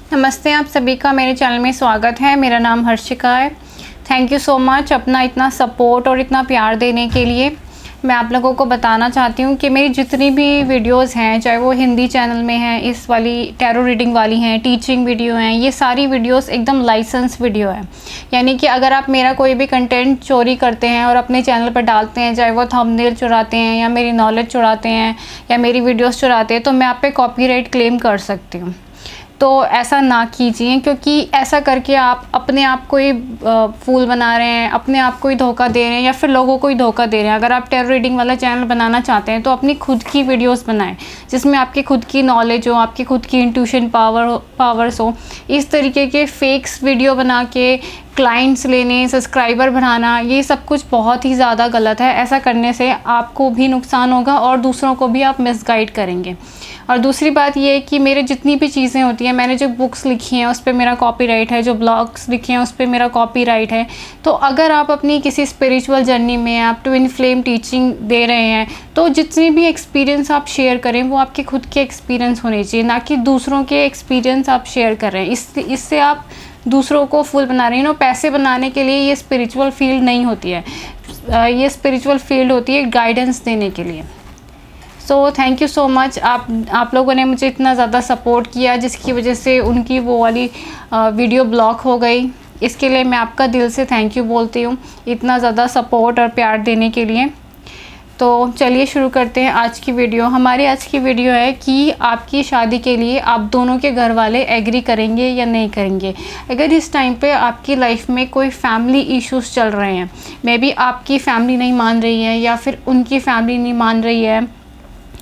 नमस्ते, आप सभी का मेरे चैनल में स्वागत है। मेरा नाम हर्षिका है। थैंक यू सो मच अपना इतना सपोर्ट और इतना प्यार देने के लिए। मैं आप लोगों को बताना चाहती हूँ कि मेरी जितनी भी वीडियोस हैं, चाहे वो हिंदी चैनल में हैं, इस वाली टैरो रीडिंग वाली हैं, टीचिंग वीडियो हैं, ये सारी वीडियोस एकदम लाइसेंस वीडियो है। यानी कि अगर आप मेरा कोई भी कंटेंट चोरी करते हैं और अपने चैनल पर डालते हैं, चाहे वो थंबनेल चुराते हैं या मेरी नॉलेज चुराते हैं या मेरी वीडियोज़ चुराते हैं, तो मैं आप पे कॉपीराइट क्लेम कर सकती हूँ। तो ऐसा ना कीजिए, क्योंकि ऐसा करके आप अपने आप को ही फूल बना रहे हैं, अपने आप को ही धोखा दे रहे हैं या फिर लोगों को ही धोखा दे रहे हैं। अगर आप टैरो रीडिंग वाला चैनल बनाना चाहते हैं तो अपनी खुद की वीडियोस बनाएं, जिसमें आपकी खुद की नॉलेज हो, आपकी खुद की इंट्यूशन पावर्स हो। इस तरीके के फेक्स वीडियो बना के क्लाइंट्स लेने, सब्सक्राइबर बनाना, ये सब कुछ बहुत ही ज़्यादा गलत है। ऐसा करने से आपको भी नुकसान होगा और दूसरों को भी आप मिसगाइड करेंगे। और दूसरी बात ये है कि मेरे जितनी भी चीज़ें होती हैं, मैंने जो बुक्स लिखी हैं उस पर मेरा कॉपीराइट है, जो ब्लॉग्स लिखे हैं उस पर मेरा कॉपीराइट है। तो अगर आप अपनी किसी स्पिरिचुअल जर्नी में आप ट्विन फ्लेम टीचिंग दे रहे हैं, तो जितनी भी एक्सपीरियंस आप शेयर करें वो आपके खुद के एक्सपीरियंस होने चाहिए, ना कि दूसरों के एक्सपीरियंस आप शेयर कर रहे हैं। इससे आप दूसरों को फूल बना रहे हैं। पैसे बनाने के लिए ये स्पिरिचुअल फील्ड नहीं होती है, ये स्पिरिचुअल फील्ड होती है गाइडेंस देने के लिए। So thank you so much. आप लोगों ने मुझे इतना ज़्यादा सपोर्ट किया, जिसकी वजह से उनकी वो वाली वीडियो ब्लॉक हो गई। इसके लिए मैं आपका दिल से थैंक यू बोलती हूँ, इतना ज़्यादा सपोर्ट और प्यार देने के लिए। तो चलिए शुरू करते हैं आज की वीडियो। हमारी आज की वीडियो है कि आपकी शादी के लिए आप दोनों के घर वाले एग्री करेंगे या नहीं करेंगे। अगर इस टाइम पे आपकी लाइफ में कोई फैमिली इश्यूज चल रहे हैं, मे बी आपकी फैमिली नहीं मान रही है या फिर उनकी फैमिली नहीं मान रही है,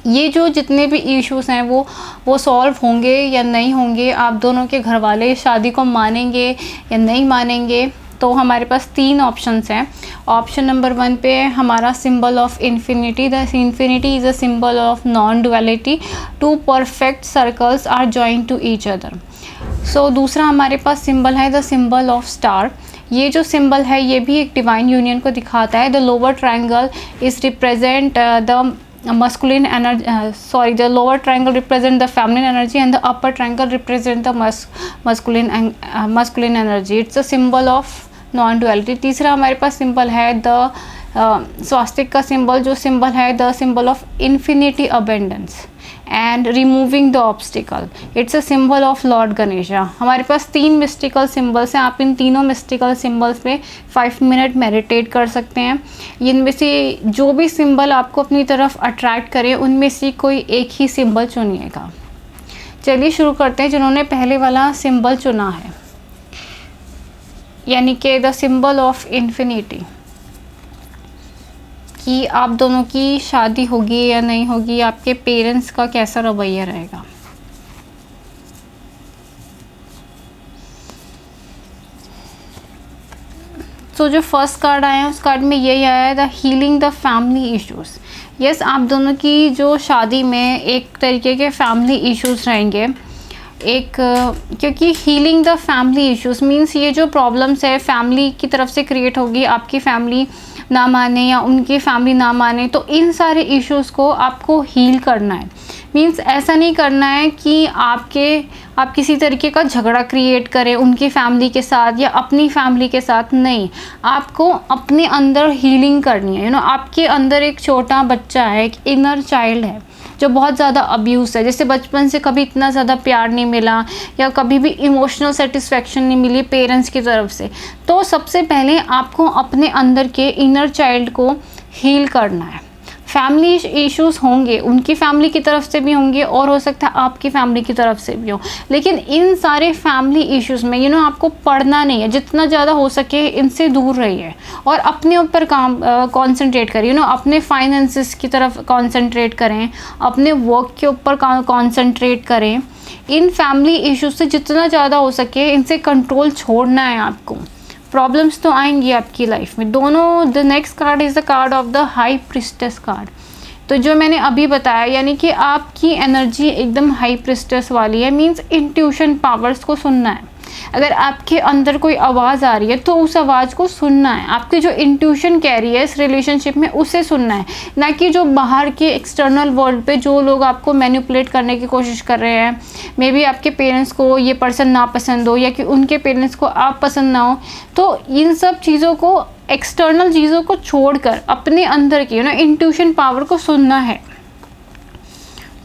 ये जो जितने भी इश्यूज़ हैं वो सॉल्व होंगे या नहीं होंगे, आप दोनों के घर वाले शादी को मानेंगे या नहीं मानेंगे। तो हमारे पास 3 ऑप्शंस हैं। ऑप्शन नंबर 1 पे है हमारा symbol of infinity. The infinity is a symbol of non duality, 2 perfect circles are joined to each other. So दूसरा हमारे पास सिंबल है द सिंबल ऑफ स्टार। ये जो सिंबल है ये भी एक डिवाइन यूनियन को दिखाता है। The lower triangle is represent the masculine energy, the lower triangle represent the feminine energy and the upper triangle represent the masculine energy. It's a symbol of non duality. तीसरा हमारे पास symbol है the स्वास्तिक का symbol, जो symbol है the symbol of infinity abundance and removing the obstacle. It's a symbol of Lord Ganesha. हमारे पास 3 mystical symbols हैं। आप इन तीनों मिस्टिकल सिंबल्स पे 5 मिनट मेडिटेट कर सकते हैं। इनमें से जो भी सिंबल आपको अपनी तरफ अट्रैक्ट करे, उनमें से कोई एक ही सिंबल चुनिएगा। चलिए शुरू करते हैं। जिन्होंने पहले वाला सिंबल चुना है, यानी कि द सिंबल ऑफ इन्फिनिटी, कि आप दोनों की शादी होगी या नहीं होगी, आपके पेरेंट्स का कैसा रवैया रहेगा। तो जो फर्स्ट कार्ड आया है उस कार्ड में यही आया है the healing the family issues. Yes, आप दोनों की जो शादी में एक तरीके के फैमिली इश्यूज रहेंगे, क्योंकि healing the family issues means ये जो प्रॉब्लम्स है फैमिली की तरफ से क्रिएट होगी, आपकी फैमिली ना माने या उनकी फैमिली ना माने, तो इन सारे इश्यूज़ को आपको हील करना है। मीन्स ऐसा नहीं करना है कि आप किसी तरीके का झगड़ा क्रिएट करें उनकी फैमिली के साथ या अपनी फैमिली के साथ, नहीं। आपको अपने अंदर हीलिंग करनी है। आपके अंदर एक छोटा बच्चा है, एक इनर चाइल्ड है जो बहुत ज़्यादा अब्यूज़ है। जैसे बचपन से कभी इतना ज़्यादा प्यार नहीं मिला या कभी भी इमोशनल सेटिस्फेक्शन नहीं मिली पेरेंट्स की तरफ से, तो सबसे पहले आपको अपने अंदर के इनर चाइल्ड को हील करना है। फैमिली इश्यूज़ होंगे, उनकी फैमिली की तरफ से भी होंगे और हो सकता है आपकी फैमिली की तरफ से भी हो, लेकिन इन सारे फैमिली इश्यूज़ में आपको पढ़ना नहीं है। जितना ज़्यादा हो सके इनसे दूर रहिए और अपने ऊपर काम कंसंट्रेट करिए। अपने फाइनेंसेस की तरफ कंसंट्रेट करें, अपने वर्क के ऊपर कंसंट्रेट करें। इन फैमिली इश्यूज़ से जितना ज़्यादा हो सके इनसे कंट्रोल छोड़ना है आपको। प्रॉब्लम्स तो आएंगी आपकी लाइफ में दोनों। The next card is the card of the high priestess card. तो जो मैंने अभी बताया, यानी कि आपकी एनर्जी एकदम हाई प्रिस्टेस वाली है, मींस इंट्यूशन पावर्स को सुनना है। अगर आपके अंदर कोई आवाज़ आ रही है तो उस आवाज़ को सुनना है। आपकी जो इंट्यूशन कह रही है इस रिलेशनशिप में, उसे सुनना है, ना कि जो बाहर के एक्सटर्नल वर्ल्ड पे जो लोग आपको मैनिपुलेट करने की कोशिश कर रहे हैं। मे बी आपके पेरेंट्स को ये पर्सन ना पसंद हो, या कि उनके पेरेंट्स को आप पसंद ना हो। तो इन सब चीज़ों को, एक्सटर्नल चीज़ों को छोड़कर अपने अंदर की इंट्यूशन पावर को सुनना है।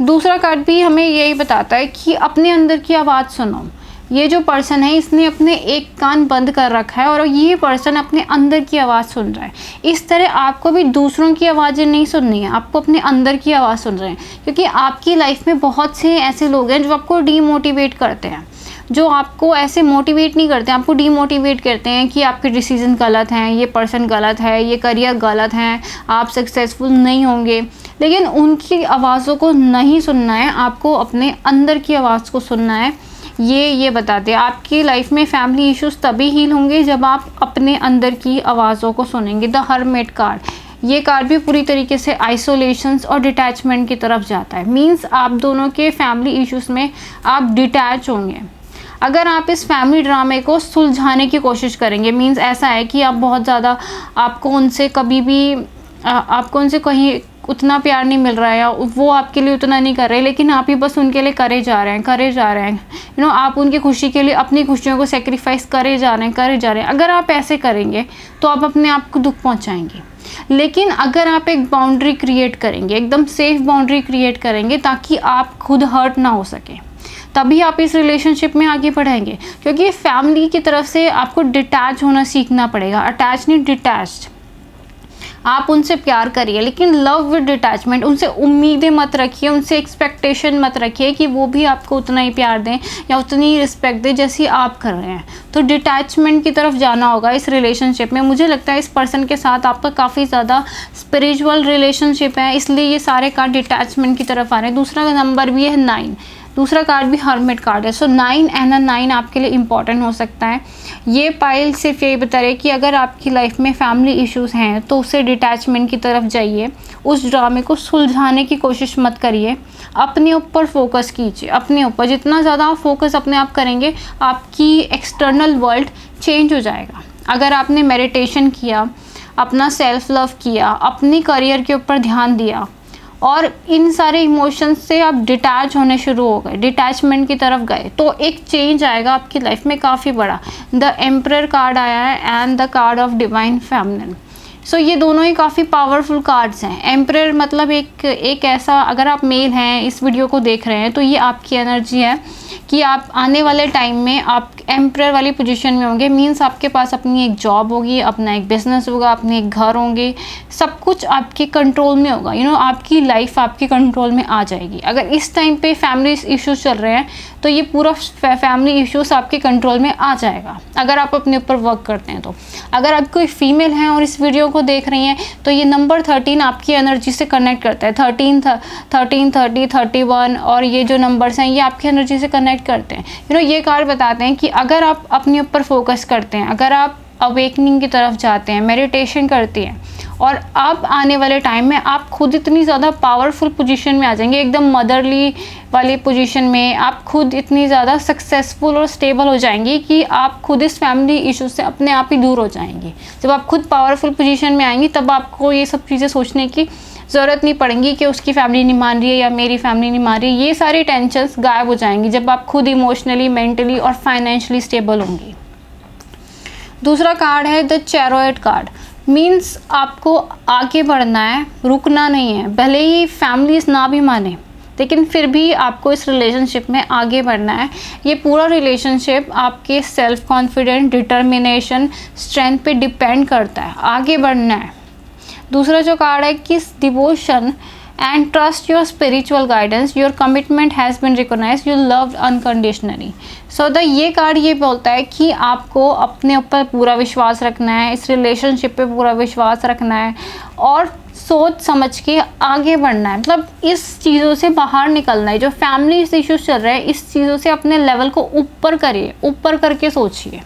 दूसरा कार्ड भी हमें यही बताता है कि अपने अंदर की आवाज़ सुनो। ये जो पर्सन है इसने अपने एक कान बंद कर रखा है और ये पर्सन अपने अंदर की आवाज़ सुन रहा है। इस तरह आपको भी दूसरों की आवाज़ें नहीं सुननी है, आपको अपने अंदर की आवाज़ सुन रहे हैं। क्योंकि आपकी लाइफ में बहुत से ऐसे लोग हैं जो आपको डीमोटिवेट करते हैं, जो आपको ऐसे मोटिवेट नहीं करते, आपको डीमोटिवेट करते हैं कि आपके डिसीजन गलत हैं, ये पर्सन गलत है, ये करियर गलत है, आप सक्सेसफुल नहीं होंगे। लेकिन उनकी आवाज़ों को नहीं सुनना है, आपको अपने अंदर की आवाज़ को सुनना है। ये बताते हैं आपकी लाइफ में फैमिली इश्यूज तभी हील होंगे जब आप अपने अंदर की आवाज़ों को सुनेंगे। द हर्मिट कार्ड, ये कार्ड भी पूरी तरीके से आइसोलेशंस और डिटैचमेंट की तरफ जाता है। मींस आप दोनों के फैमिली इश्यूज में आप डिटैच होंगे। अगर आप इस फैमिली ड्रामे को सुलझाने की कोशिश करेंगे, मींस ऐसा है कि आप बहुत ज़्यादा, आपको उनसे कभी भी आपको उनसे कहीं उतना प्यार नहीं मिल रहा है, या वो आपके लिए उतना नहीं कर रहे, लेकिन आप ही बस उनके लिए करे जा रहे हैं। आप उनकी खुशी के लिए अपनी खुशियों को सेक्रीफाइस करे जा रहे हैं। अगर आप ऐसे करेंगे तो आप अपने आप को दुख पहुंचाएंगे। लेकिन अगर आप एक बाउंड्री क्रिएट करेंगे, एकदम सेफ बाउंड्री क्रिएट करेंगे, ताकि आप खुद हर्ट ना हो सके, तभी आप इस रिलेशनशिप में आगे बढ़ेंगे। क्योंकि फैमिली की तरफ से आपको डिटैच होना सीखना पड़ेगा। अटैच नहीं, डिटैच्ड। आप उनसे प्यार करिए, लेकिन लव विद डिटैचमेंट। उनसे उम्मीदें मत रखिए, उनसे एक्सपेक्टेशन मत रखिए कि वो भी आपको उतना ही प्यार दें या उतनी ही रिस्पेक्ट दें जैसी आप कर रहे हैं। तो डिटैचमेंट की तरफ जाना होगा इस रिलेशनशिप में। मुझे लगता है इस पर्सन के साथ आपका काफ़ी ज़्यादा स्पिरिचुअल रिलेशनशिप है, इसलिए ये सारे कार्ड डिटैचमेंट की तरफ आ रहे हैं। दूसरा नंबर भी है 9, दूसरा कार्ड भी हर्मिट कार्ड है। सो 9 एंड 9 आपके लिए इम्पॉर्टेंट हो सकता है। ये पाइल सिर्फ यही बता रहे कि अगर आपकी लाइफ में फैमिली इश्यूज़ हैं तो उससे डिटैचमेंट की तरफ जाइए, उस ड्रामे को सुलझाने की कोशिश मत करिए, अपने ऊपर फोकस कीजिए। अपने ऊपर जितना ज़्यादा आप फोकस अपने आप करेंगे, आपकी एक्सटर्नल वर्ल्ड चेंज हो जाएगा। अगर आपने मेडिटेशन किया, अपना सेल्फ लव किया, अपनी करियर के ऊपर ध्यान दिया और इन सारे इमोशंस से आप डिटैच होने शुरू हो गए, डिटैचमेंट की तरफ गए, तो एक चेंज आएगा आपकी लाइफ में काफ़ी बड़ा। द एम्परर कार्ड आया है and the card of divine feminine. So ये दोनों ही काफ़ी पावरफुल कार्ड्स हैं। एम्परर मतलब एक ऐसा, अगर आप मेल हैं इस वीडियो को देख रहे हैं तो ये आपकी एनर्जी है कि आप आने वाले टाइम में आप एम्परर वाली पोजीशन में होंगे। मींस आपके पास अपनी एक जॉब होगी, अपना एक बिजनेस होगा, अपने एक घर होंगे, सब कुछ आपके कंट्रोल में होगा। आपकी लाइफ आपके कंट्रोल में आ जाएगी। अगर इस टाइम पे फैमिली इश्यूज चल रहे हैं तो ये पूरा फैमिली इश्यूज आपके कंट्रोल में आ जाएगा, अगर आप अपने ऊपर वर्क करते हैं तो। अगर आप कोई फीमेल हैं और इस वीडियो को देख रही हैं तो ये नंबर 13 आपकी एनर्जी से कनेक्ट करता है। 13, 30, 31 और ये जो नंबर्स हैं ये आपकी एनर्जी से कनेक्ट करते हैं। ये कार्ड बताते हैं कि अगर आप अपने ऊपर फोकस करते हैं, अगर आप अवेकनिंग की तरफ जाते हैं, मेडिटेशन करती हैं, और अब आने वाले टाइम में आप खुद इतनी ज़्यादा पावरफुल पोजीशन में आ जाएंगे, एकदम मदरली वाली पोजीशन में। आप खुद इतनी ज़्यादा सक्सेसफुल और स्टेबल हो जाएंगी कि आप खुद इस फैमिली इश्यूज से अपने आप ही दूर हो जाएंगी। जब आप खुद पावरफुल पोजीशन में आएंगी तब आपको ये सब चीज़ें सोचने की ज़रूरत नहीं पड़ेगी कि उसकी फैमिली नहीं मान रही है या मेरी फैमिली नहीं मान रही है। ये सारी टेंशन्स गायब हो जाएंगी जब आप खुद इमोशनली, मेंटली और फाइनेंशियली स्टेबल होंगी। दूसरा कार्ड है द चैरियट कार्ड। मीन्स आपको आगे बढ़ना है, रुकना नहीं है। भले ही फैमिलीज ना भी माने, लेकिन फिर भी आपको इस रिलेशनशिप में आगे बढ़ना है। ये पूरा रिलेशनशिप आपके सेल्फ कॉन्फिडेंस, डिटर्मिनेशन, स्ट्रेंथ पे डिपेंड करता है। आगे बढ़ना है। दूसरा जो कार्ड है कि devotion and trust your spiritual guidance, your commitment has been recognised, you loved unconditionally. So ये कार्ड ये बोलता है कि आपको अपने ऊपर पूरा विश्वास रखना है, इस रिलेशनशिप पे पूरा विश्वास रखना है और सोच समझ के आगे बढ़ना है। मतलब इस चीज़ों से बाहर निकलना है। जो फैमिली इश्यूज चल रहे हैं, इस चीज़ों से अपने लेवल को ऊपर करिए, ऊपर करके सोचिए।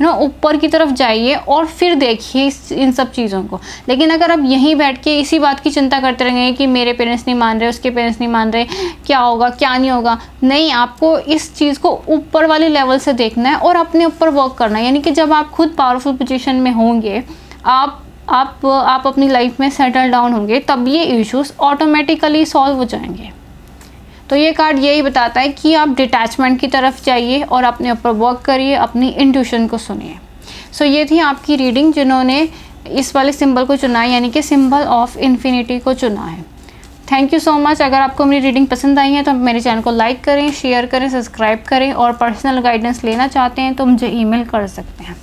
ऊपर की तरफ जाइए और फिर देखिए इन सब चीज़ों को। लेकिन अगर आप यहीं बैठ के इसी बात की चिंता करते रहेंगे कि मेरे पेरेंट्स नहीं मान रहे, उसके पेरेंट्स नहीं मान रहे, क्या होगा क्या नहीं होगा, नहीं, आपको इस चीज़ को ऊपर वाले लेवल से देखना है और अपने ऊपर वर्क करना है। यानी कि जब आप खुद पावरफुल पोजीशन में होंगे, आप अपनी लाइफ में सेटल डाउन होंगे, तब ये इश्यूज ऑटोमेटिकली सॉल्व हो जाएंगे। तो ये कार्ड यही बताता है कि आप डिटैचमेंट की तरफ जाइए और अपने ऊपर वर्क करिए, अपनी इंट्यूशन को सुनिए। सो ये थी आपकी रीडिंग जिन्होंने इस वाले सिंबल को चुना है, यानी कि सिंबल ऑफ इन्फिनिटी को चुना है। Thank you so much. अगर आपको मेरी रीडिंग पसंद आई है तो मेरे चैनल को लाइक करें, शेयर करें, सब्सक्राइब करें, और पर्सनल गाइडेंस लेना चाहते हैं तो मुझे ईमेल कर सकते हैं।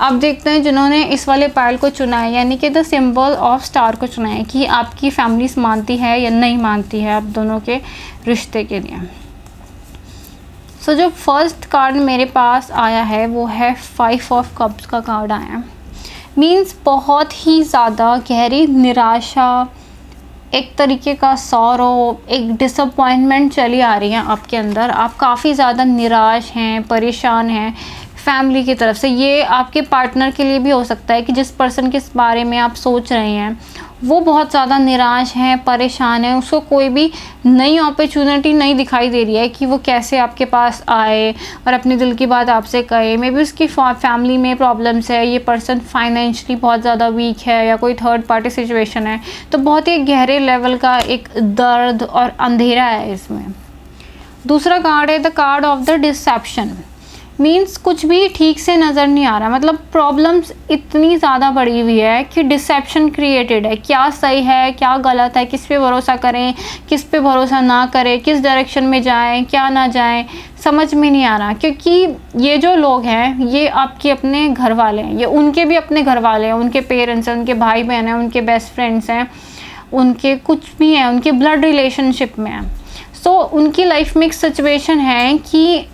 अब देखते हैं जिन्होंने इस वाले पायल को चुना है, यानी कि द सिंबल ऑफ स्टार को चुना है, कि आपकी फैमिली मानती है या नहीं मानती है आप दोनों के रिश्ते के लिए। सो जो फर्स्ट कार्ड मेरे पास आया है वो है 5 ऑफ कप्स का कार्ड आया। मीन्स बहुत ही ज़्यादा गहरी निराशा, एक तरीके का सॉरो, एक डिसअपॉइंटमेंट चली आ रही है आपके अंदर। आप काफ़ी ज़्यादा निराश हैं, परेशान हैं फैमिली की तरफ से। ये आपके पार्टनर के लिए भी हो सकता है कि जिस पर्सन के बारे में आप सोच रहे हैं वो बहुत ज़्यादा निराश हैं, परेशान है, उसको कोई भी नई अपॉर्चुनिटी नहीं दिखाई दे रही है कि वो कैसे आपके पास आए और अपने दिल की बात आपसे कहे। मे बी उसकी फैमिली में प्रॉब्लम्स है, ये पर्सन फाइनेंशियली बहुत ज़्यादा वीक है, या कोई थर्ड पार्टी सिचुएशन है। तो बहुत ही गहरे लेवल का एक दर्द और अंधेरा है इसमें। दूसरा कार्ड है the card of the deception. Means कुछ भी ठीक से नज़र नहीं आ रहा, मतलब प्रॉब्लम्स इतनी ज़्यादा बढ़ी हुई है कि डिसेप्शन क्रिएटेड है। क्या सही है, क्या गलत है, किस पे भरोसा करें, किस पे भरोसा ना करें, किस डायरेक्शन में जाएं, क्या ना जाएं, समझ में नहीं आ रहा। क्योंकि ये जो लोग हैं ये आपके अपने घर वाले हैं, ये उनके भी अपने घर वाले हैं, उनके पेरेंट्स हैं, उनके भाई बहन हैं, उनके बेस्ट फ्रेंड्स हैं, उनके कुछ भी हैं, उनके ब्लड रिलेशनशिप में हैं। सो उनकी लाइफ में एक सिचुएशन है कि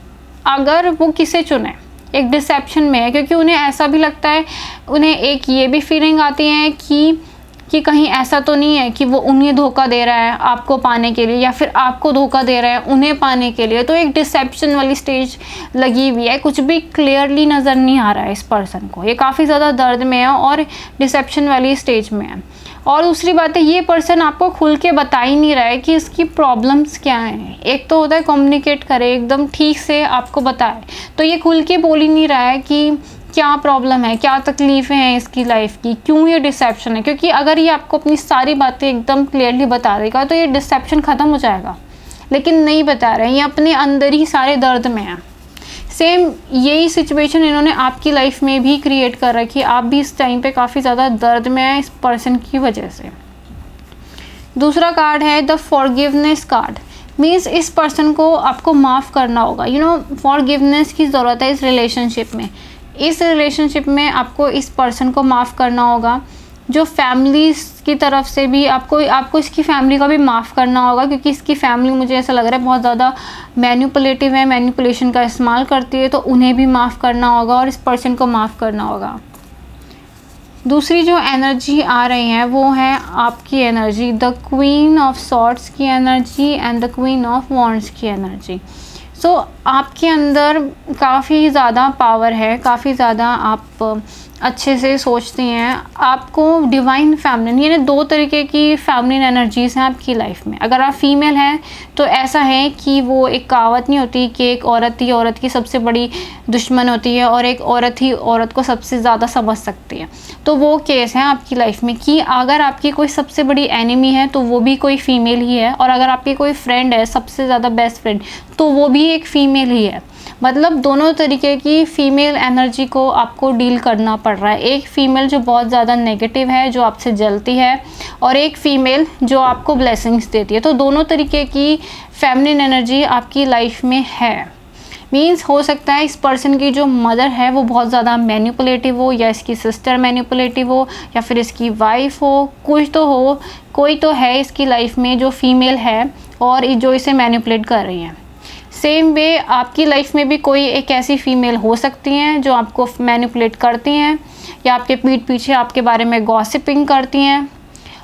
अगर वो किसे चुने, एक डिसेप्शन में है, क्योंकि उन्हें ऐसा भी लगता है, उन्हें एक ये भी फीलिंग आती है कि कहीं ऐसा तो नहीं है कि वो उन्हें धोखा दे रहा है आपको पाने के लिए, या फिर आपको धोखा दे रहा है उन्हें पाने के लिए। तो एक डिसेप्शन वाली स्टेज लगी हुई है, कुछ भी क्लियरली नज़र नहीं आ रहा है इस पर्सन को, ये काफ़ी ज़्यादा दर्द में है और डिसेप्शन वाली स्टेज में है। और दूसरी बात है, ये पर्सन आपको खुल के बता ही नहीं रहा है कि इसकी प्रॉब्लम्स क्या हैं। एक तो होता है कम्युनिकेट करे, एकदम ठीक से आपको बताए, तो ये खुल के बोल ही नहीं रहा है कि क्या प्रॉब्लम है, क्या तकलीफ़ें हैं इसकी लाइफ की, क्यों ये डिसेप्शन है। क्योंकि अगर ये आपको अपनी सारी बातें एकदम क्लियरली बता देगा तो ये डिसेप्शन ख़त्म हो जाएगा, लेकिन नहीं बता रहे हैं, ये अपने अंदर ही सारे दर्द में है। सेम यही सिचुएशन इन्होंने आपकी लाइफ में भी क्रिएट कर रखी है, आप भी इस टाइम पे काफ़ी ज़्यादा दर्द में हैं इस पर्सन की वजह से। दूसरा कार्ड है द फॉरगिवनेस कार्ड। मीन्स इस पर्सन को आपको माफ़ करना होगा। फॉरगिवनेस की ज़रूरत है इस रिलेशनशिप में। इस रिलेशनशिप में आपको इस पर्सन को माफ़ करना होगा। जो फैमिली की तरफ से भी आपको इसकी फैमिली का भी माफ़ करना होगा, क्योंकि इसकी फैमिली मुझे ऐसा लग रहा है बहुत ज़्यादा मैनिपुलेटिव है, मैनिपुलेशन का इस्तेमाल करती है, तो उन्हें भी माफ़ करना होगा और इस पर्सन को माफ़ करना होगा। दूसरी जो एनर्जी आ रही है वो है आपकी energy, the queen of swords की energy and the queen of wands की एनर्जी। सो आपके अंदर काफ़ी ज़्यादा पावर है, काफ़ी ज़्यादा आप अच्छे से सोचते हैं। आपको डिवाइन फैमिली, यानी 2 तरीके की फैमिली एनर्जीज़ हैं आपकी लाइफ में। अगर आप फीमेल हैं तो ऐसा है कि वो एक कहावत नहीं होती कि एक औरत ही औरत की सबसे बड़ी दुश्मन होती है और एक औरत ही औरत को सबसे ज़्यादा समझ सकती है। तो वो केस है आपकी लाइफ में कि अगर आपकी कोई सबसे बड़ी एनिमी है तो वो भी कोई फीमेल ही है, और अगर आपकी कोई फ्रेंड है, सबसे ज़्यादा बेस्ट फ्रेंड, तो वो भी एक फ़ीमेल ही है। मतलब दोनों तरीके की फ़ीमेल एनर्जी को आपको डील करना पड़ रहा है। एक फ़ीमेल जो बहुत ज़्यादा नेगेटिव है, जो आपसे जलती है, और एक फ़ीमेल जो आपको ब्लेसिंग्स देती है। तो दोनों तरीके की फेमिनिन एनर्जी आपकी लाइफ में है। मीन्स हो सकता है इस पर्सन की जो मदर है वो बहुत ज़्यादा मैनिपुलेटिव हो, या इसकी सिस्टर मैनिपुलेटिव हो, या फिर इसकी वाइफ हो, कुछ तो हो, कोई तो है इसकी लाइफ में जो फीमेल है और जो इसे मैनिपुलेट कर रही है। सेम वे आपकी लाइफ में भी कोई एक ऐसी फ़ीमेल हो सकती हैं जो आपको मैनिपुलेट करती हैं, या आपके पीठ पीछे आपके बारे में गॉसिपिंग करती हैं।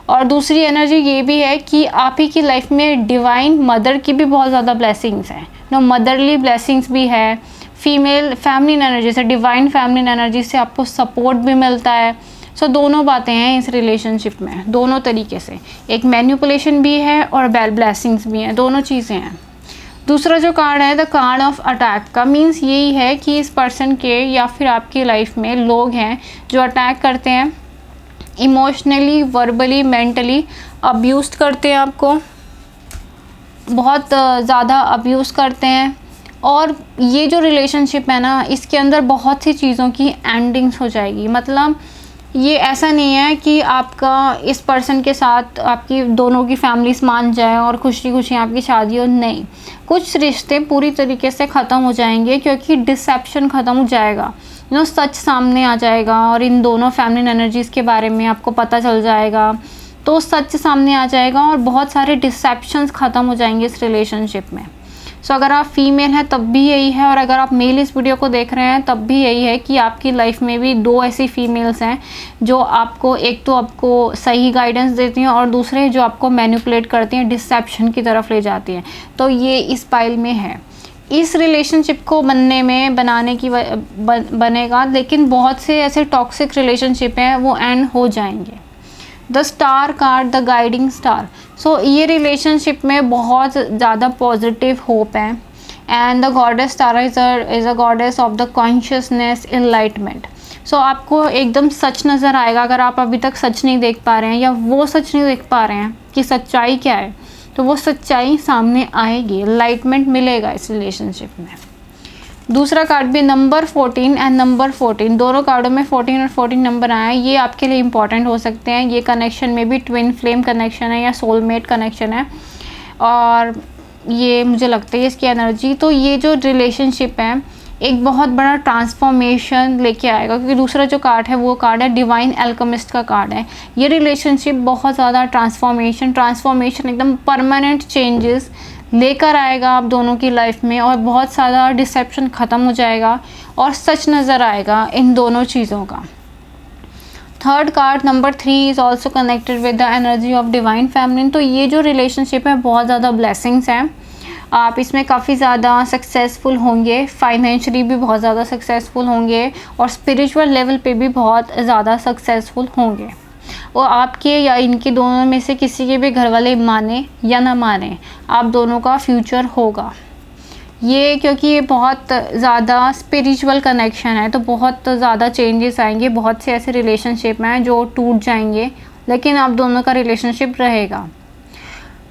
और दूसरी एनर्जी ये भी है कि आप ही की लाइफ में डिवाइन मदर की भी बहुत ज़्यादा ब्लेसिंग्स हैं, मदरली ब्लेसिंग्स भी है, फीमेल फेमिनिन एनर्जी से, डिवाइन फेमिनिन एनर्जी से आपको सपोर्ट भी मिलता है। सो दोनों बातें हैं इस रिलेशनशिप में, दोनों तरीके से, एक मैनिपुलेशन भी है और ब्लेसिंग्स भी हैं, दोनों चीज़ें हैं। दूसरा जो कार्ड है द कार्ड ऑफ अटैक का मीन्स यही है कि इस पर्सन के या फिर आपकी लाइफ में लोग हैं जो अटैक करते हैं, इमोशनली, वर्बली, मेंटली अब्यूज़ करते हैं, आपको बहुत ज़्यादा अब्यूज़ करते हैं। और ये जो रिलेशनशिप है ना, इसके अंदर बहुत सी चीज़ों की एंडिंग्स हो जाएगी। मतलब ये ऐसा नहीं है कि आपका इस पर्सन के साथ आपकी दोनों की फैमिलीज मान जाए और खुशी खुशी आपकी शादी हो, नहीं, कुछ रिश्ते पूरी तरीके से ख़त्म हो जाएंगे क्योंकि डिसेप्शन ख़त्म हो जाएगा, सच सामने आ जाएगा और इन दोनों फेमिनिन एनर्जीज़ के बारे में आपको पता चल जाएगा, तो सच सामने आ जाएगा और बहुत सारे डिसेप्शंस ख़त्म हो जाएंगे इस रिलेशनशिप में। सो अगर आप फीमेल हैं तब भी यही है, और अगर आप मेल इस वीडियो को देख रहे हैं तब भी यही है कि आपकी लाइफ में भी दो ऐसी फीमेल्स हैं जो आपको, एक तो आपको सही गाइडेंस देती हैं और दूसरे जो आपको मैनिपुलेट करती हैं, डिसेप्शन की तरफ ले जाती हैं। तो ये इस पाइल में है। इस रिलेशनशिप को बनाने की बनेगा, लेकिन बहुत से ऐसे टॉक्सिक रिलेशनशिप हैं वो एंड हो जाएंगे। The star card, the guiding star. So ये रिलेशनशिप में बहुत ज़्यादा पॉजिटिव होप है। And the goddess Tara is a goddess of the consciousness, enlightenment. So आपको एकदम सच नज़र आएगा। अगर आप अभी तक सच नहीं देख पा रहे हैं या वो सच नहीं देख पा रहे हैं कि सच्चाई क्या है, तो वो सच्चाई सामने आएगी, एनलाइटमेंट मिलेगा इस रिलेशनशिप में। दूसरा कार्ड भी नंबर 14 एंड नंबर 14, दोनों कार्डों में 14 और 14 नंबर आए हैं। ये आपके लिए इंपॉर्टेंट हो सकते हैं। ये कनेक्शन में भी ट्विन फ्लेम कनेक्शन है या सोलमेट कनेक्शन है, और ये मुझे लगता है इसकी एनर्जी, तो ये जो रिलेशनशिप है एक बहुत बड़ा ट्रांसफॉर्मेशन लेके आएगा, क्योंकि दूसरा जो कार्ड है वो कार्ड है डिवाइन एल्केमिस्ट का कार्ड है। ये रिलेशनशिप बहुत ज़्यादा ट्रांसफॉर्मेशन एकदम परमानेंट चेंजेस लेकर आएगा आप दोनों की लाइफ में, और बहुत सारा डिसेप्शन ख़त्म हो जाएगा और सच नज़र आएगा इन दोनों चीज़ों का। Third card number 3 is also connected with the energy of divine feminine. तो ये जो रिलेशनशिप है बहुत ज़्यादा ब्लेसिंग्स हैं, आप इसमें काफ़ी ज़्यादा सक्सेसफुल होंगे, फाइनेंशियली भी बहुत ज़्यादा सक्सेसफुल होंगे और स्पिरिचुअल लेवल पे भी बहुत ज़्यादा सक्सेसफुल होंगे। और आपके या इनके दोनों में से किसी के भी घर वाले माने या ना माने, आप दोनों का फ्यूचर होगा ये, क्योंकि ये बहुत ज़्यादा स्पिरिचुअल कनेक्शन है, तो बहुत ज़्यादा चेंजेस आएंगे। बहुत से ऐसे रिलेशनशिप हैं जो टूट जाएंगे, लेकिन आप दोनों का रिलेशनशिप रहेगा।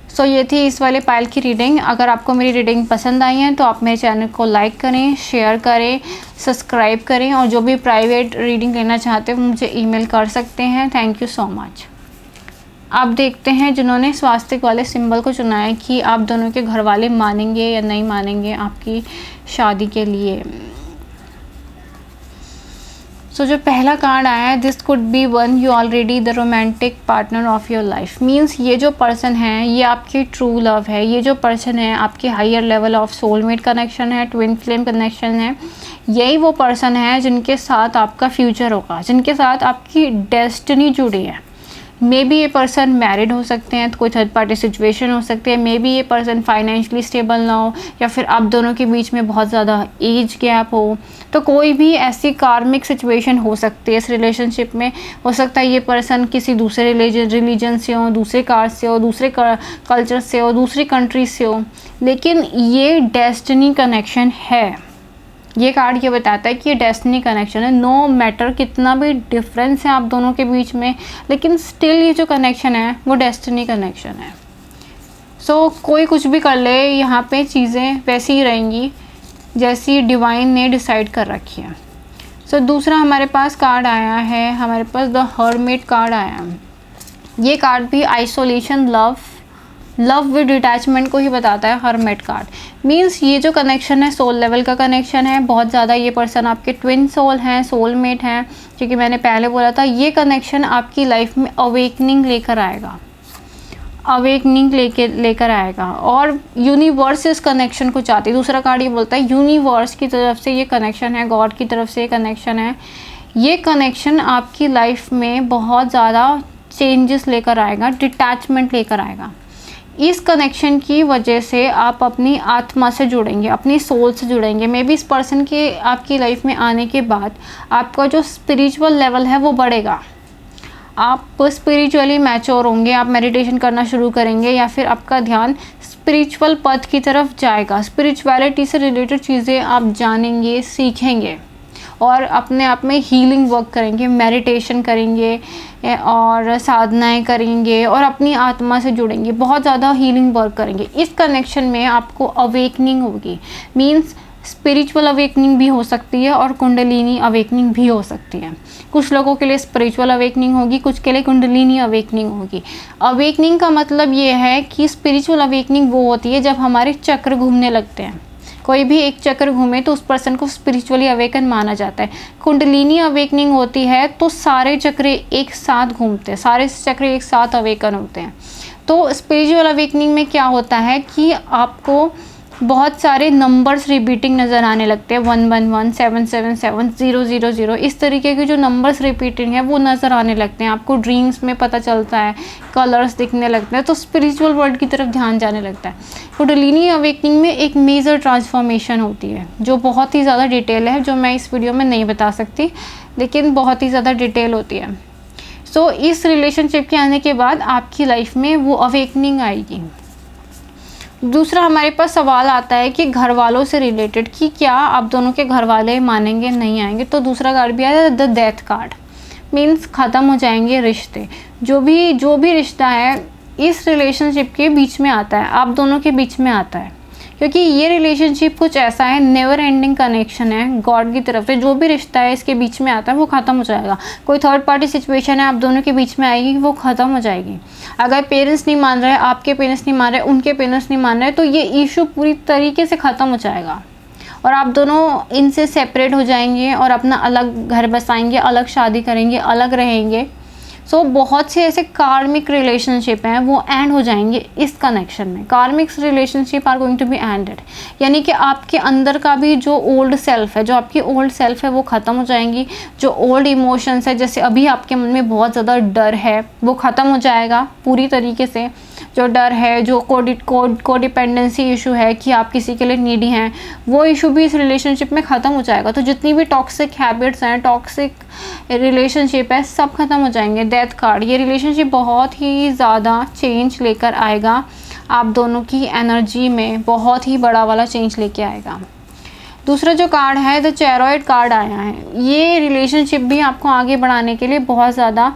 सो ये थी इस वाले पाइल की रीडिंग। अगर आपको मेरी रीडिंग पसंद आई है तो आप मेरे चैनल को लाइक करें, शेयर करें, सब्सक्राइब करें, और जो भी प्राइवेट रीडिंग लेना चाहते हैं मुझे ईमेल कर सकते हैं। Thank you so much. आप देखते हैं जिन्होंने स्वास्तिक वाले सिंबल को चुना है कि आप दोनों के घर वाले मानेंगे या नहीं मानेंगे आपकी शादी के लिए। सो जो पहला कार्ड आया है, this could be one you already the romantic partner of your life. Means ये जो पर्सन है ये आपकी ट्रू लव है। ये जो पर्सन है आपके higher level of soulmate connection है, ट्विन फ्लेम कनेक्शन है। यही वो पर्सन है जिनके साथ आपका फ्यूचर होगा, जिनके साथ आपकी डेस्टिनी जुड़ी है। मे बी ये पर्सन मैरिड हो सकते हैं, तो कोई थर्ड पार्टी सिचुएशन हो सकती है। मे बी ये पर्सन फाइनेंशियली स्टेबल ना हो, या फिर आप दोनों के बीच में बहुत ज़्यादा एज गैप हो, तो कोई भी ऐसी कार्मिक सिचुएशन हो सकती है इस रिलेशनशिप में। हो सकता है ये पर्सन किसी दूसरे रिलीजन से हो, दूसरे कास्ट से हो, दूसरे कल्चर से हो, दूसरी कंट्री से हो, लेकिन ये डेस्टिनी कनेक्शन है। ये कार्ड ये बताता है कि ये डेस्टिनी कनेक्शन है। नो मैटर कितना भी डिफरेंस है आप दोनों के बीच में, लेकिन स्टिल ये जो कनेक्शन है वो डेस्टिनी कनेक्शन है। सो कोई कुछ भी कर ले, यहाँ पे चीज़ें वैसी ही रहेंगी जैसी डिवाइन ने डिसाइड कर रखी है। सो दूसरा हमारे पास कार्ड आया है, हमारे पास द हर्मिट कार्ड आया है। ये कार्ड भी आइसोलेशन, लव विद डिटैचमेंट को ही बताता है। हर्मिट कार्ड मीन्स ये जो कनेक्शन है सोल लेवल का कनेक्शन है। बहुत ज़्यादा ये पर्सन आपके ट्विन सोल हैं, सोलमेट हैं, क्योंकि मैंने पहले बोला था ये कनेक्शन आपकी लाइफ में अवेकनिंग लेकर आएगा, लेकर आएगा, और यूनिवर्स इस कनेक्शन को चाहती है। दूसरा कार्ड ये बोलता है यूनिवर्स की तरफ से ये कनेक्शन है, गॉड की तरफ से ये कनेक्शन है। ये कनेक्शन आपकी लाइफ में बहुत ज़्यादा चेंजेस लेकर आएगा, डिटैचमेंट लेकर आएगा। इस कनेक्शन की वजह से आप अपनी आत्मा से जुड़ेंगे, अपनी सोल से जुड़ेंगे। मे बी इस पर्सन के आपकी लाइफ में आने के बाद आपका जो स्पिरिचुअल लेवल है वो बढ़ेगा, आप स्पिरिचुअली मैच्योर होंगे, आप मेडिटेशन करना शुरू करेंगे या फिर आपका ध्यान स्पिरिचुअल पथ की तरफ जाएगा। स्पिरिचुअलिटी से रिलेटेड चीज़ें आप जानेंगे, सीखेंगे और अपने आप में हीलिंग वर्क करेंगे, मेडिटेशन करेंगे और साधनाएं करेंगे और अपनी आत्मा से जुड़ेंगे, बहुत ज़्यादा हीलिंग वर्क करेंगे। इस कनेक्शन में आपको अवेकनिंग होगी, मीन्स स्पिरिचुअल अवेकनिंग भी हो सकती है और कुंडलिनी अवेकनिंग भी हो सकती है। कुछ लोगों के लिए स्पिरिचुअल अवेकनिंग होगी, कुछ के लिए कुंडलिनी अवेकनिंग होगी। अवेकनिंग का मतलब ये है कि स्पिरिचुअल अवेकनिंग वो होती है जब हमारे चक्र घूमने लगते हैं। कोई भी एक चक्र घूमे तो उस पर्सन को स्पिरिचुअली अवेकन माना जाता है। कुंडलिनी अवेकनिंग होती है तो सारे चक्र एक साथ घूमते हैं, सारे चक्र एक साथ अवेकन होते हैं। तो स्पिरिचुअल अवेकनिंग में क्या होता है कि आपको बहुत सारे नंबर्स रिपीटिंग नज़र आने लगते हैं, 111, 777, 000, इस तरीके के जो नंबर्स रिपीटिंग है वो नज़र आने लगते हैं। आपको ड्रीम्स में पता चलता है, कलर्स दिखने लगते हैं, तो स्पिरिचुअल वर्ल्ड की तरफ ध्यान जाने लगता है। कुंडलिनी अवेकनिंग में एक मेजर ट्रांसफॉर्मेशन होती है जो बहुत ही ज़्यादा डिटेल है, जो मैं इस वीडियो में नहीं बता सकती, लेकिन बहुत ही ज़्यादा डिटेल होती है। सो इस रिलेशनशिप के आने के बाद आपकी लाइफ में वो अवेकनिंग आएगी। दूसरा हमारे पास सवाल आता है कि घर वालों से रिलेटेड, कि क्या आप दोनों के घर वाले मानेंगे, नहीं आएंगे। तो दूसरा कार्ड भी आया द डेथ कार्ड, मीन्स ख़त्म हो जाएंगे रिश्ते। जो भी रिश्ता है इस रिलेशनशिप के बीच में आता है, आप दोनों के बीच में आता है, क्योंकि ये रिलेशनशिप कुछ ऐसा है, नेवर एंडिंग कनेक्शन है गॉड की तरफ से। जो भी रिश्ता है इसके बीच में आता है वो ख़त्म हो जाएगा। कोई थर्ड पार्टी सिचुएशन है आप दोनों के बीच में आएगी, वो ख़त्म हो जाएगी। अगर पेरेंट्स नहीं मान रहे, आपके पेरेंट्स नहीं मान रहे, उनके पेरेंट्स नहीं मान रहे, तो ये इशू पूरी तरीके से ख़त्म हो जाएगा और आप दोनों इनसे सेपरेट हो जाएंगे और अपना अलग घर बसाएंगे, अलग शादी करेंगे, अलग रहेंगे। सो बहुत से ऐसे कार्मिक रिलेशनशिप हैं वो एंड हो जाएंगे इस कनेक्शन में। Karmic relationship are going to be ended, यानी कि आपके अंदर का भी जो ओल्ड सेल्फ है, जो आपकी ओल्ड सेल्फ है वो ख़त्म हो जाएंगी। जो ओल्ड इमोशंस है, जैसे अभी आपके मन में बहुत ज़्यादा डर है, वो ख़त्म हो जाएगा पूरी तरीके से। जो डर है, जो कोडिपेंडेंसी इशू है कि आप किसी के लिए नीडी हैं, वो इशू भी इस रिलेशनशिप में ख़त्म हो जाएगा। तो जितनी भी टॉक्सिक हैबिट्स हैं, टॉक्सिक रिलेशनशिप है, सब खत्म हो जाएंगे। डेथ कार्ड, ये रिलेशनशिप बहुत ही ज़्यादा चेंज लेकर आएगा, आप दोनों की एनर्जी में बहुत ही बड़ा वाला चेंज लेके आएगा। दूसरा जो कार्ड है द चैरियट कार्ड आया है। ये रिलेशनशिप भी आपको आगे बढ़ाने के लिए बहुत ज़्यादा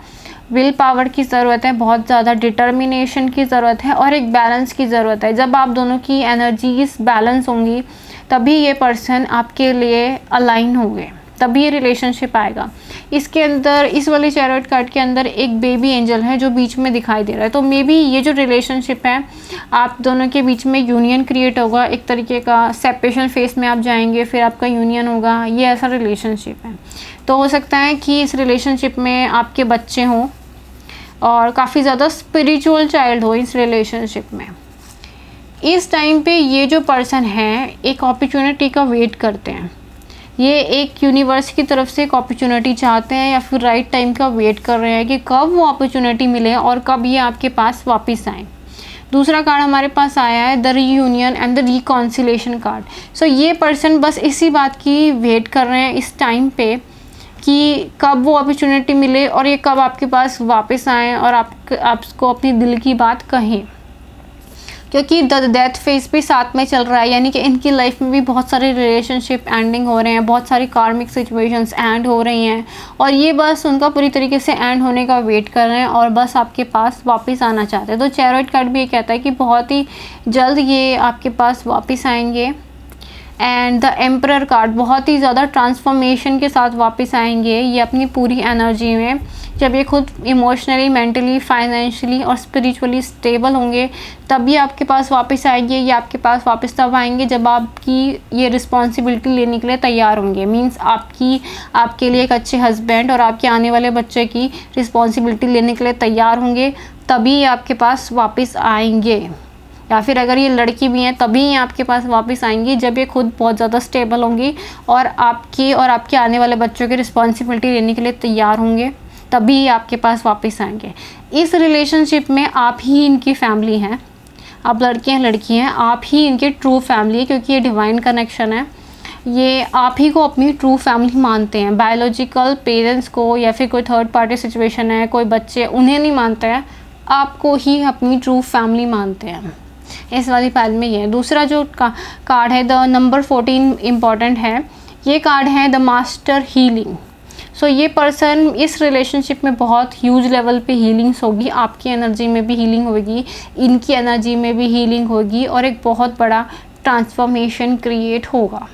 विल पावर की ज़रूरत है, बहुत ज़्यादा डिटर्मिनेशन की ज़रूरत है और एक बैलेंस की ज़रूरत है। जब आप दोनों की एनर्जीज बैलेंस होंगी तभी ये पर्सन आपके लिए अलाइन होंगे, तभी ये रिलेशनशिप आएगा। इसके अंदर, इस वाले चैरियट कार्ड के अंदर एक बेबी एंजल है जो बीच में दिखाई दे रहा है। तो मे बी ये जो रिलेशनशिप है आप दोनों के बीच में यूनियन क्रिएट होगा, एक तरीके का सेपरेशन फेस में आप जाएंगे, फिर आपका यूनियन होगा। ये ऐसा रिलेशनशिप है। तो हो सकता है कि इस रिलेशनशिप में आपके बच्चे हों और काफ़ी ज़्यादा स्पिरिचुअल चाइल्ड हो इस रिलेशनशिप में। इस टाइम पे ये जो पर्सन है एक अपॉर्चुनिटी का वेट करते हैं, ये एक यूनिवर्स की तरफ से एक अपॉर्चुनिटी चाहते हैं या फिर राइट टाइम का वेट कर रहे हैं कि कब वो अपॉर्चुनिटी मिले और कब ये आपके पास वापस आए। दूसरा कार्ड हमारे पास आया है the reunion and the reconciliation card. So ये पर्सन बस इसी बात की वेट कर रहे हैं इस टाइम पे कि कब वो अपॉर्चुनिटी मिले और ये कब आपके पास वापस आएँ और आपको अपनी दिल की बात कहें, क्योंकि द डेथ फेज भी साथ में चल रहा है। यानी कि इनकी लाइफ में भी बहुत सारे रिलेशनशिप एंडिंग हो रहे हैं, बहुत सारी कार्मिक सिचुएशंस एंड हो रही हैं और ये बस उनका पूरी तरीके से एंड होने का वेट कर रहे हैं और बस आपके पास वापस आना चाहते हैं। तो चैरियट कार्ड भी ये कहता है कि बहुत ही जल्द ये आपके पास वापस आएंगे। एंड द एम्परर कार्ड, बहुत ही ज़्यादा ट्रांसफॉर्मेशन के साथ वापस आएंगे ये अपनी पूरी एनर्जी में। जब ये खुद इमोशनली, मेंटली, फाइनेंशियली और स्पिरिचुअली स्टेबल होंगे तभी आपके पास वापस आएंगे। ये आपके पास वापस तब आएंगे जब आपकी ये रिस्पॉन्सिबिलिटी लेने के लिए तैयार होंगे। मीन्स आपके लिए एक अच्छे हस्बैंड और आपके आने वाले बच्चे की रिस्पॉन्सिबिलिटी लेने के लिए तैयार होंगे, तभी ये आपके पास वापस आएंगे। या फिर अगर ये लड़की भी हैं तभी ये आपके पास वापस आएंगी जब ये खुद बहुत ज़्यादा स्टेबल होंगी और आपके आने वाले बच्चों की रिस्पॉन्सिबिलिटी लेने के लिए तैयार होंगे, तभी ये आपके पास वापस आएंगे। इस रिलेशनशिप में आप ही इनकी फैमिली हैं, आप लड़के हैं लड़की हैं, आप ही इनके ट्रू फैमिली है, क्योंकि ये डिवाइन कनेक्शन है। ये आप ही को अपनी ट्रू फैमिली मानते हैं। बायोलॉजिकल पेरेंट्स को या फिर कोई थर्ड पार्टी सिचुएशन है, कोई बच्चे, उन्हें नहीं मानते हैं, आपको ही अपनी ट्रू फैमिली मानते हैं। इस वाली पाइल में ये है। दूसरा जो कार्ड है, द नंबर 14 इम्पॉर्टेंट है। ये कार्ड है द मास्टर हीलिंग। सो ये पर्सन इस रिलेशनशिप में बहुत ह्यूज लेवल पे हीलिंग्स होगी, आपकी एनर्जी में भी हीलिंग होगी, इनकी एनर्जी में भी हीलिंग होगी, और एक बहुत बड़ा ट्रांसफॉर्मेशन क्रिएट होगा।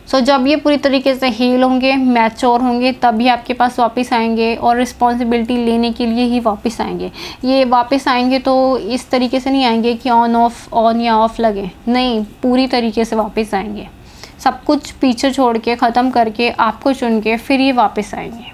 सो जब ये पूरी तरीके से हील होंगे, मैच्योर होंगे, तभी आपके पास वापस आएंगे और रिस्पॉन्सिबिलिटी लेने के लिए ही वापस आएंगे। ये वापस आएंगे तो इस तरीके से नहीं आएंगे कि ऑन या ऑफ लगे, नहीं, पूरी तरीके से वापस आएंगे। सब कुछ पीछे छोड़ के, ख़त्म करके, आपको चुन के फिर ये वापस आएंगे।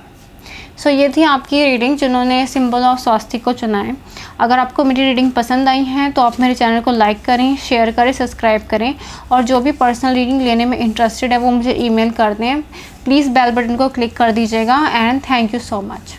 सो ये थी आपकी रीडिंग जिन्होंने सिंबल ऑफ स्वास्तिक को चुना है। अगर आपको मेरी रीडिंग पसंद आई है तो आप मेरे चैनल को लाइक करें, शेयर करें, सब्सक्राइब करें, और जो भी पर्सनल रीडिंग लेने में इंटरेस्टेड है वो मुझे ईमेल कर दें। प्लीज़ बेल बटन को क्लिक कर दीजिएगा। And thank you so much.